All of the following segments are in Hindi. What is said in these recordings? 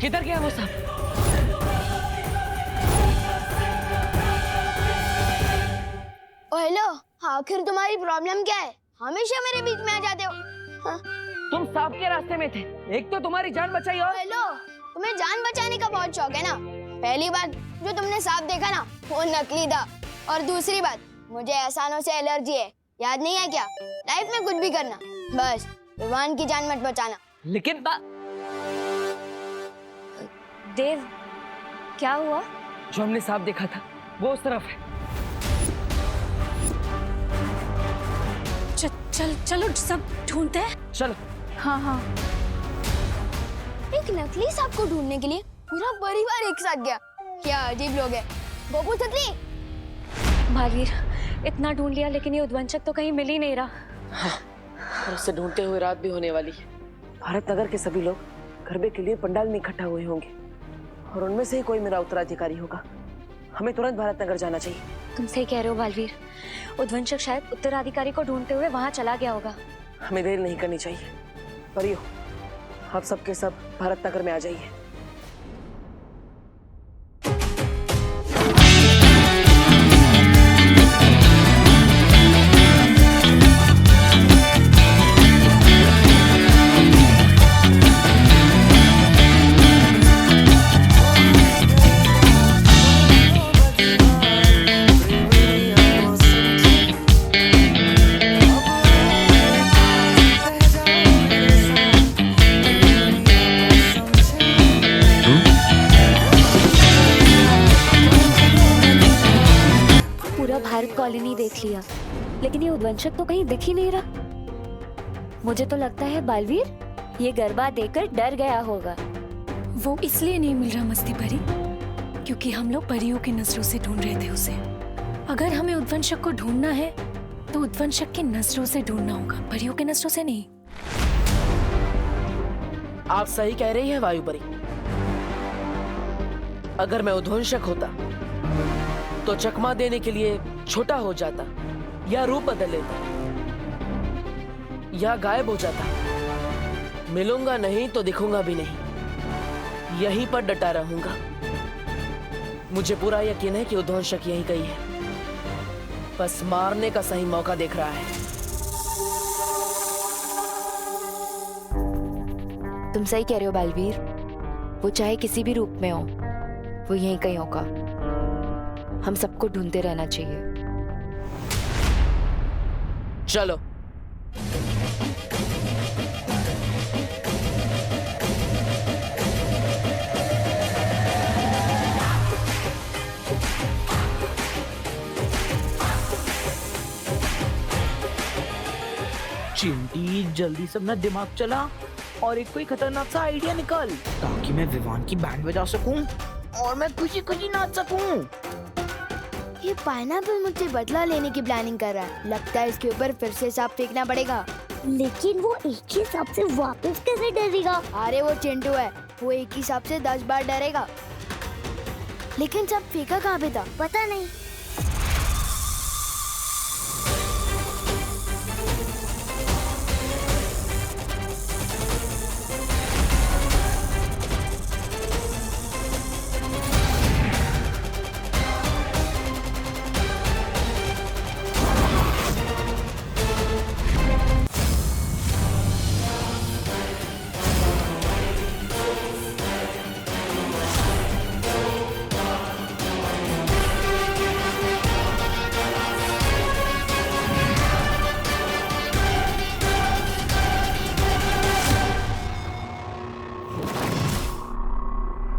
किधर गया वो सांप? ओ हेलो, आखिर तुम्हारी प्रॉब्लम क्या है? हमेशा मेरे बीच में आ जाते हो। हाँ? तुम सांप के रास्ते में थे, एक तो तुम्हारी जान बचाई और हेलो, तुम्हें जान बचाने का बहुत शौक है ना? पहली बात जो तुमने सांप देखा ना, वो नकली था। और दूसरी बात, मुझे एहसानों से एलर्जी है, याद नहीं है क्या? लाइफ में कुछ भी करना, बस विवान की जान मत बचाना। लेकिन देव, क्या हुआ? जो हमने सांप देखा था वो उस तरफ है। चलो सब ढूंढते हैं। चलो। हाँ। एक नकली सांप को ढूंढने के लिए पूरा परिवार एक साथ गया। क्या अजीब लोग हैं। गोपू तितली, भागीर, इतना ढूंढ लिया लेकिन ये उद्वंचक तो कहीं मिल ही नहीं रहा। हाँ, और उसे ढूंढते हुए रात भी होने वाली है। भारत नगर के सभी लोग गरबे के लिए पंडाल में इकट्ठा हुए होंगे और उनमें से ही कोई मेरा उत्तराधिकारी होगा। हमें तुरंत भारत नगर जाना चाहिए। तुम सही कह रहे हो बालवीर, उद्वंचक शायद उत्तराधिकारी को ढूंढते हुए वहां चला गया होगा। हमें देर नहीं करनी चाहिए। परियो, आप सबके सब भारत नगर में आ जाइए। कॉलोनी देख लिया लेकिन ये उद्वंचक तो कहीं दिख ही नहीं रहा। मुझे तो लगता है बालवीर ये गरबा देखकर डर गया होगा। वो इसलिए नहीं मिल रहा मस्ती परी क्योंकि हम लोग परियों की नजरों से ढूंढ रहे थे उसे। अगर हमें उद्वंचक को ढूंढना है तो उद्वंचक की नजरों से ढूंढना होगा, परियों की नजरों से नहीं। आप सही कह रही हैं वायुपरी। अगर मैं उद्वंचक होता तो चकमा देने के लिए छोटा हो जाता या रूप बदल लेता या गायब हो जाता। मिलूंगा नहीं तो दिखूंगा भी नहीं, यहीं पर डटा रहूंगा। मुझे पूरा यकीन है कि उद्वंचक यहीं कहीं है, बस मारने का सही मौका देख रहा है। तुम सही कह रहे हो बालवीर, वो चाहे किसी भी रूप में हो वो यहीं कहीं होगा। हम सबको ढूंढते रहना चाहिए। चलो। चिंटी, जल्दी से अपना दिमाग चला और एक कोई खतरनाक सा आइडिया निकाल ताकि मैं विवान की बैंड बजा सकूं और मैं खुशी खुशी नाच सकूं। ये पाइनएप्पल मुझसे बदला लेने की प्लानिंग कर रहा है। लगता है इसके ऊपर फिर से सांप फेंकना पड़ेगा। लेकिन वो एक ही सांप से वापस कैसे डरेगा? अरे वो चिंटू है, वो एक ही सांप से 10 बार डरेगा। लेकिन सांप फेंका कहाँ पे था? पता नहीं।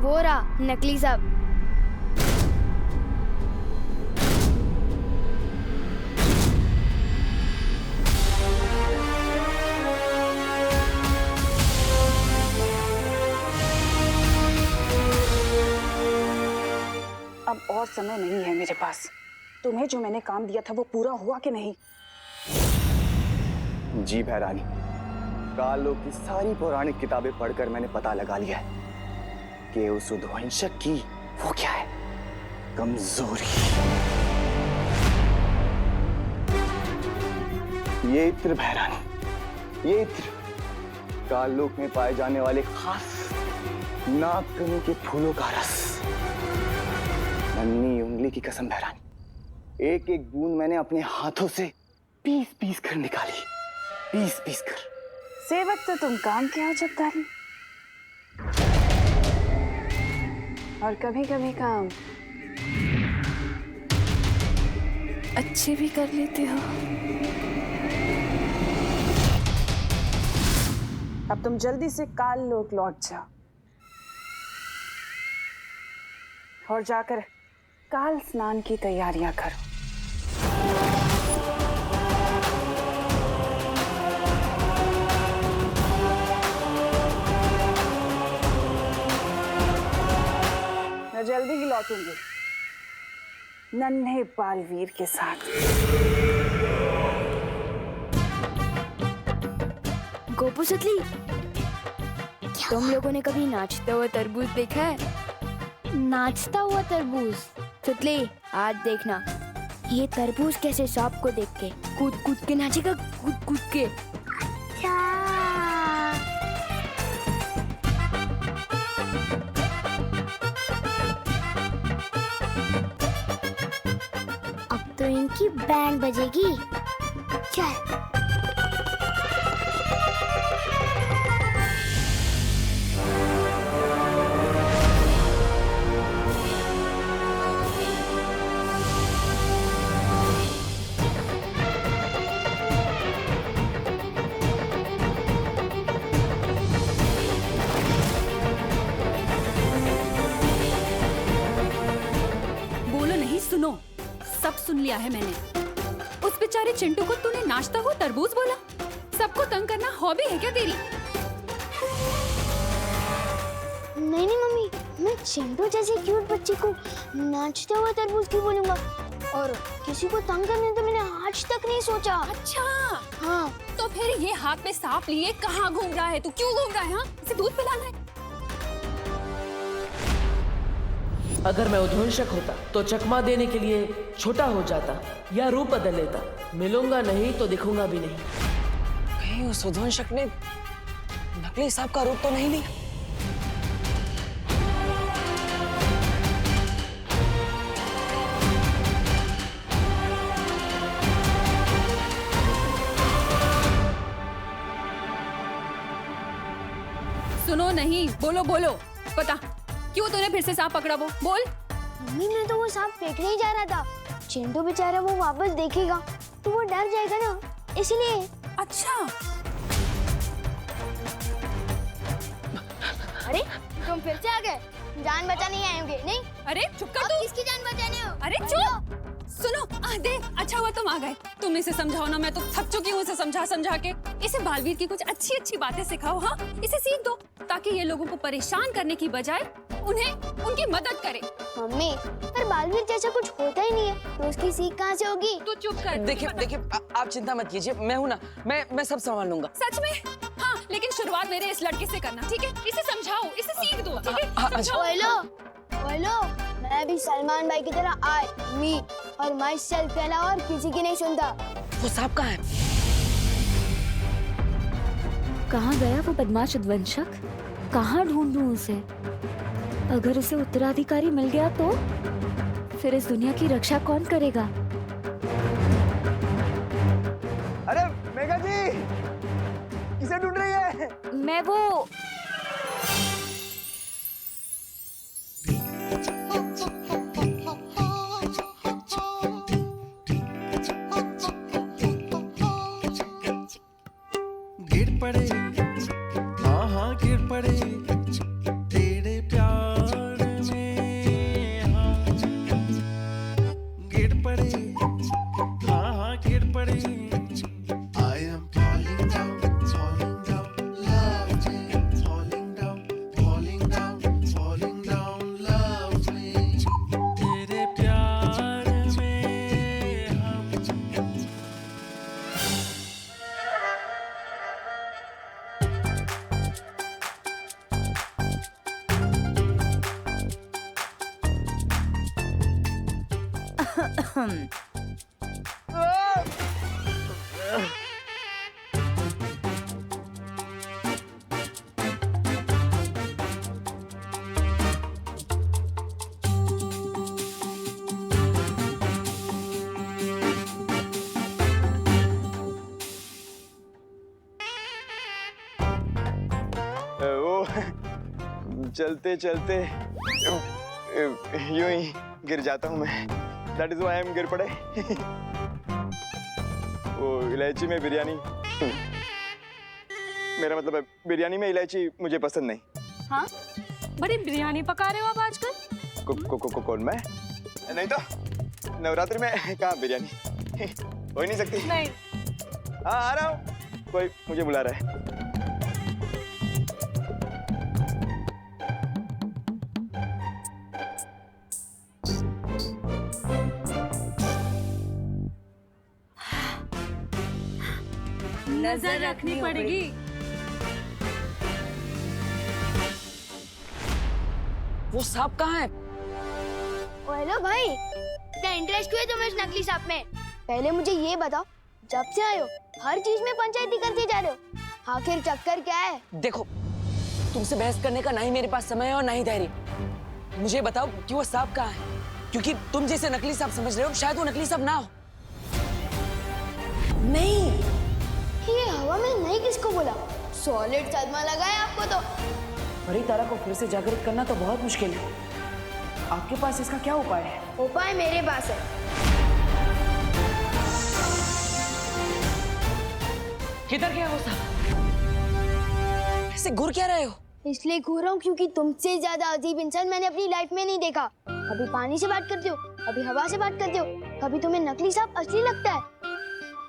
वो रहा नकली सांप। अब और समय नहीं है मेरे पास। तुम्हें जो मैंने काम दिया था वो पूरा हुआ कि नहीं? जी भैरानी, कालों की सारी पौराणिक किताबें पढ़कर मैंने पता लगा लिया है कि उस उद्वंचक की वो क्या है, कमजोरी। ये इत्र भैरानी, ये इत्र काललोक में पाए जाने वाले खास नागकनी के फूलों का रस। नन्ही उंगली की कसम बहरानी, एक एक बूंद मैंने अपने हाथों से पीस पीस कर निकाली, पीस पीस कर। सेवक तो तुम काम के हो जब्दारी, और कभी कभी काम अच्छे भी कर लेते हो। अब तुम जल्दी से काल लोक लौट जाओ और जाकर काल स्नान की तैयारियां करो। मैं जल्दी ही लौटूंगी नन्हे बालवीर के साथ। गोपू सुतली, तुम लोगों ने कभी नाचता हुआ तरबूज देखा है? नाचता हुआ तरबूज? सुतली, आज देखना ये तरबूज कैसे सांप को देख के कूद कूद के नाचेगा, कूद कूद के। अब तो इनकी बैंड बजेगी। चल। बोलो नहीं, सुनो, सब सुन लिया है मैंने। उस बेचारे चिंटू को तूने नाचता हुआ तरबूज बोला? सबको तंग करना हॉबी है क्या तेरी? नहीं नहीं मम्मी, मैं चिंटू जैसे क्यूट बच्चे को नाचता हुआ तरबूज क्यों बोलूंगा? और किसी को तंग करने तो मैंने आज तक नहीं सोचा। अच्छा, हाँ। तो फिर ये हाथ में सांप लिए कहाँ घूम रहा है? तू क्यों घूम रहा है? हाँ, इसे दूध पिलाना है? अगर मैं उद्वंशक होता तो चकमा देने के लिए छोटा हो जाता या रूप बदल लेता। मिलूंगा नहीं तो दिखूंगा भी नहीं। कहीं उस उद्वंशक ने नकली सांप का रूप तो नहीं लिया? सुनो नहीं, बोलो बोलो, पता क्यों तूने फिर से सांप पकड़ा? वो बोल। मम्मी, मैं तो वो सांप फेंकने ही जा रहा था। चिंटू बेचारा वो वापस देखेगा तो वो डर जाएगा ना, इसलिए। अच्छा, अरे तुम फिर से आ गए? जान बचाने ही आए होंगे, नहीं? अरे चुप कर तू। किसकी जान बचाने हो? अरे चुप। सुनो, देख, अच्छा हुआ तुम आ गए। तुम इसे समझाओ ना, मैं तो थक चुकी हूँ इसे समझा समझा के। इसे बालवीर की कुछ अच्छी अच्छी बातें सिखाओ। हाँ, इसे सीख दो ताकि ये लोगों को परेशान करने की बजाय उन्हें उनकी मदद करे। मम्मी, पर बालवीर जैसा कुछ होता ही नहीं है, तो उसकी सीख कहाँ से होगी? तू चुप कर। देखिए देखिए, आप चिंता मत कीजिए, मैं हूँ ना, मैं सब संभाल लूंगा। सच में? हाँ, लेकिन शुरुआत मेरे इस लड़के से करना, ठीक है? इसे समझाओ, इसे सीख दो, ठीक है? बोलो, बोलो, मैं भी सलमान भाई की तरह आई मी और माई सेल्फ के अलावा और किसी की नहीं सुनता। वो सांप कहाँ है? कहाँ गया वो बदमाश उद्वंशक? कहाँ ढूंढूं उसे? अगर उसे उत्तराधिकारी मिल गया तो फिर इस दुनिया की रक्षा कौन करेगा? अरे मेघा जी, किसे ढूंढ रही है? मैं वो गिर पड़े, हाँ हाँ गिर पड़े तेरे प्यार में, हाँ गिर पड़े, हाँ हाँ गिर पड़े। I am falling down, love me, falling down, love me, तेरे प्यार में हम। तो चलते चलते यूं ही गिर जाता हूँ मैं। That is why I am गिर पड़े। वो इलायची में बिरयानी, मेरा मतलब है बिरयानी में इलायची मुझे पसंद नहीं। हाँ, बड़ी बिरयानी पका रहे हो आप आजकल। कौन मैं? नहीं तो नवरात्रि में कहाँ बिरयानी हो ही नहीं सकती। नहीं। हाँ आ रहा हूँ, कोई मुझे बुला रहा है। नजर रखनी पड़ेगी। वो सांप कहाँ है? ओ हेलो भाई, क्या इंटरेस्ट क्यों है तुम्हें इस नकली सांप में? पहले मुझे ये बताओ, जब से आए हो हर चीज में पंचायती करते जा रहे हो, आखिर चक्कर क्या है? देखो, तुमसे बहस करने का ना ही मेरे पास समय है और ना ही धैर्य। मुझे बताओ कि वो सांप कहाँ है, क्योंकि तुम जैसे नकली सांप समझ रहे हो, शायद वो नकली सांप ना हो। नहीं, ये हवा में नहीं किसको बोला? सॉलिड सदमा लगा है आपको तो। परी तारा को फिर से जागृत करना तो बहुत मुश्किल है। आपके पास इसका क्या उपाय है? उपाय मेरे पास है। किधर गया वो सांप? ऐसे घूर क्या रहे हो? इसलिए घूर रहा हूँ क्योंकि तुमसे ज्यादा अजीब इंसान मैंने अपनी लाइफ में नहीं देखा। कभी पानी से बात करते हो, कभी हवा से बात करते हो, कभी तुम्हें नकली सांप असली लगता है।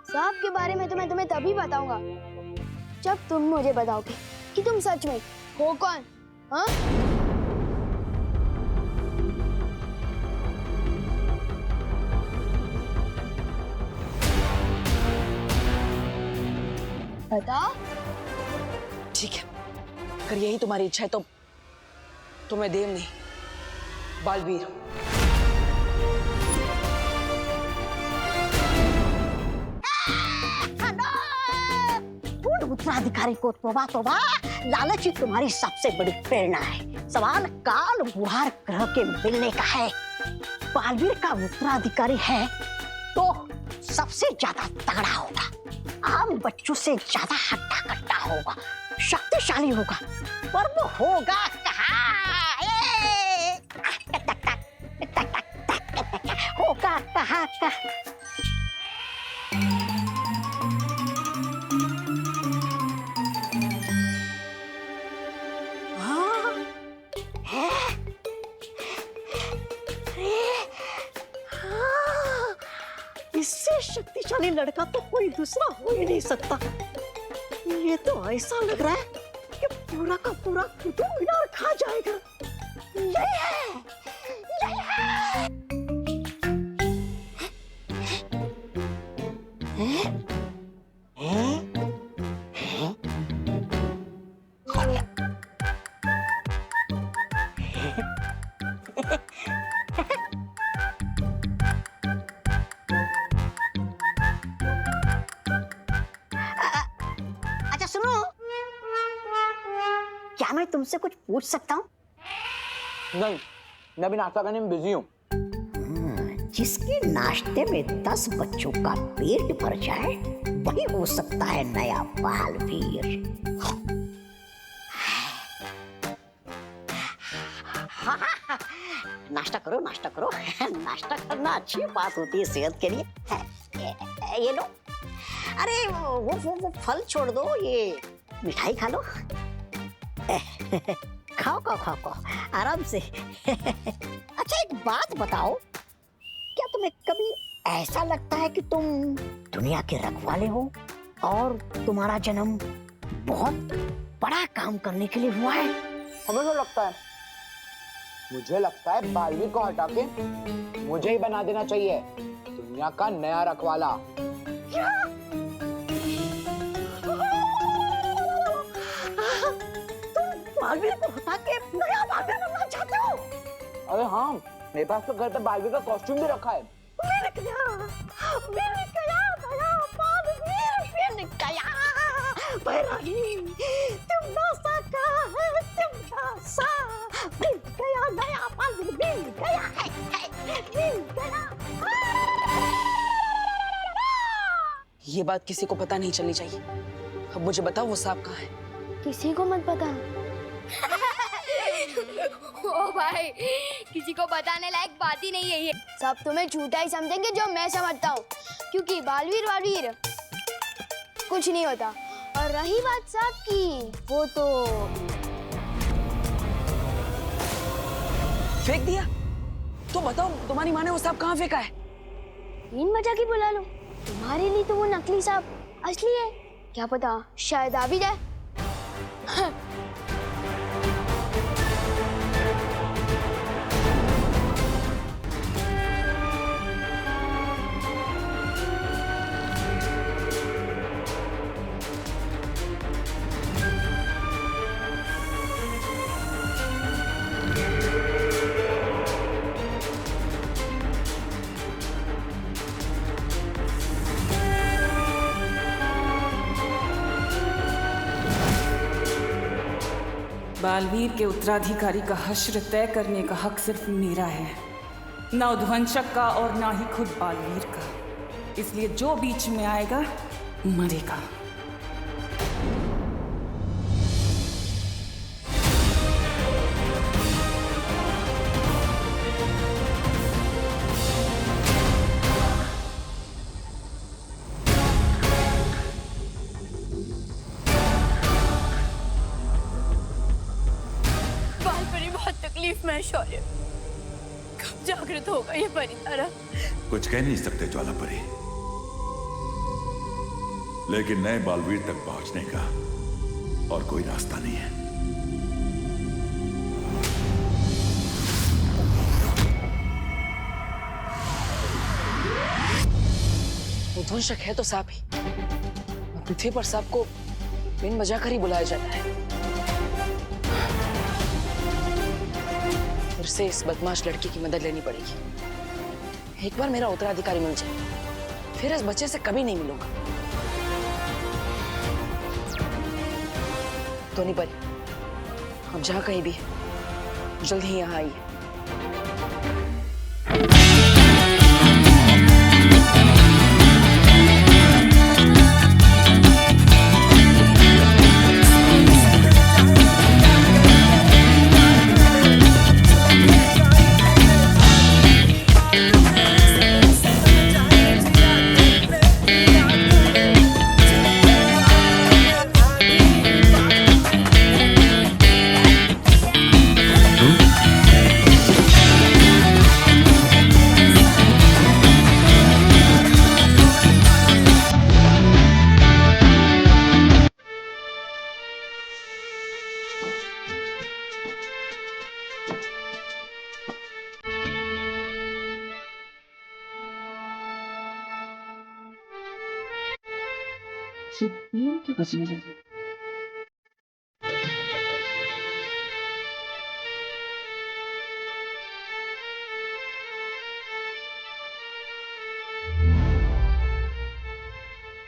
सांप के बारे में तो मैं तुम्हें तभी बताऊंगा जब तुम मुझे बताओगे कि तुम सच में हो कौन। हाँ? बताओ। ठीक है, अगर यही तुम्हारी इच्छा है तो मैं देव नहीं, बालवीर हूँ। उत्तराधिकारी को तोबा तोबा, लालच ही तुम्हारी सबसे बड़ी प्रेरणा है। सवाल काल बुढ़ार ग्रह के मिलने का है। बालवीर का उत्तराधिकारी है तो सबसे ज्यादा तगड़ा होगा, आम बच्चों से ज्यादा हट्टा कट्टा होगा, शक्तिशाली होगा, पर वो होगा कहाँ? होगा कहाँ का? इससे शक्तिशाली लड़का तो कोई दूसरा हो ही नहीं सकता। ये तो ऐसा लग रहा है कि पूरा का पूरा कुतुब मीनार खा जाएगा। यही है, यही है। अच्छा सुनो, क्या मैं तुमसे कुछ पूछ सकता हूँ? नहीं, मैं अभी नाश्ता करने में बिजी हूँ। जिसके नाश्ते में 10 बच्चों का पेट भर जाए वही हो सकता है नया बालवीर। नाश्ता करो, नाश्ता करो। नाश्ता करना अच्छी बात होती है सेहत के लिए। ये लो। अरे वो फल छोड़ दो, ये मिठाई खा लो। खाओ खाओ खाओ खाओ आराम से। अच्छा एक बात बताओ, क्या तुम्हें कभी ऐसा लगता है कि तुम दुनिया के रखवाले हो और तुम्हारा जन्म बहुत बड़ा काम करने के लिए हुआ है? हमें तो लगता है, मुझे लगता है बालवीर को हटा के मुझे ही बना देना चाहिए दुनिया का नया रखवाला। क्या? तुम बालवीर को हटा के नया बालवीर बनना चाहते हो? अरे हाँ, मेरे पास तो घर पे बालवीर का कॉस्ट्यूम भी रखा है। तुम नासा का है, तुम नासा मिल गया, नया बालवीर मिल गया है, मिल गया। ये बात किसी को पता नहीं चलनी चाहिए। अब मुझे बताओ वो सांप कहाँ है? किसी को मत बताना, ओ भाई, किसी को बताने लायक बात ही नहीं है ये। सब तुम्हें झूठा ही समझेंगे जो मैं समझता हूँ, क्योंकि बालवीर वालवीर कुछ नहीं होता। और रही बात सांप की, वो तो फेंक दिया। तो बताओ तुम्हारी माँ ने वो सांप कहाँ फेंका है? मीन मजा की बुला लो। तुम्हारे लिए तो वो नकली सांप असली है, क्या पता शायद आ भी जाए। बालवीर के उत्तराधिकारी का हश्र तय करने का हक सिर्फ मेरा है, ना उद्वंशक का और ना ही खुद बालवीर का। इसलिए जो बीच में आएगा मरेगा। तकलीफ में शौर्य, कब जागृत होगा ये परितारा? कुछ कह नहीं सकते ज्वालापरी, लेकिन नए बालवीर तक पहुंचने का और कोई रास्ता नहीं है। उद्वंशक है तो सांप ही। पृथ्वी पर सांप को बिन वजह कर ही बुलाया जाता है। फिर से इस बदमाश लड़की की मदद लेनी पड़ेगी। एक बार मेरा उत्तराधिकारी मिल जाए, फिर इस बच्चे से कभी नहीं मिलूंगा। तो नहीं परी, हम जहाँ कहीं भी जल्द ही यहाँ आइए।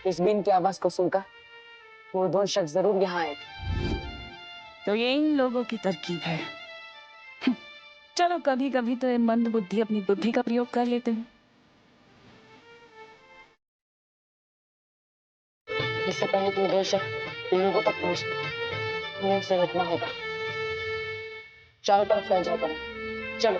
इस बीन की आवाज को सुनकर वो दो शख्स जरूर यहाँ आए। तो ये इन लोगों की तरकीब है। चलो कभी कभी तो ये मंद बुद्धि अपनी बुद्धि का प्रयोग कर लेते हैं। इससे पहले तो दो शख्स इन लोगों तक पहुंचे, उन्हें से रुकना होगा। चारों तरफ फैल जाओ। चलो।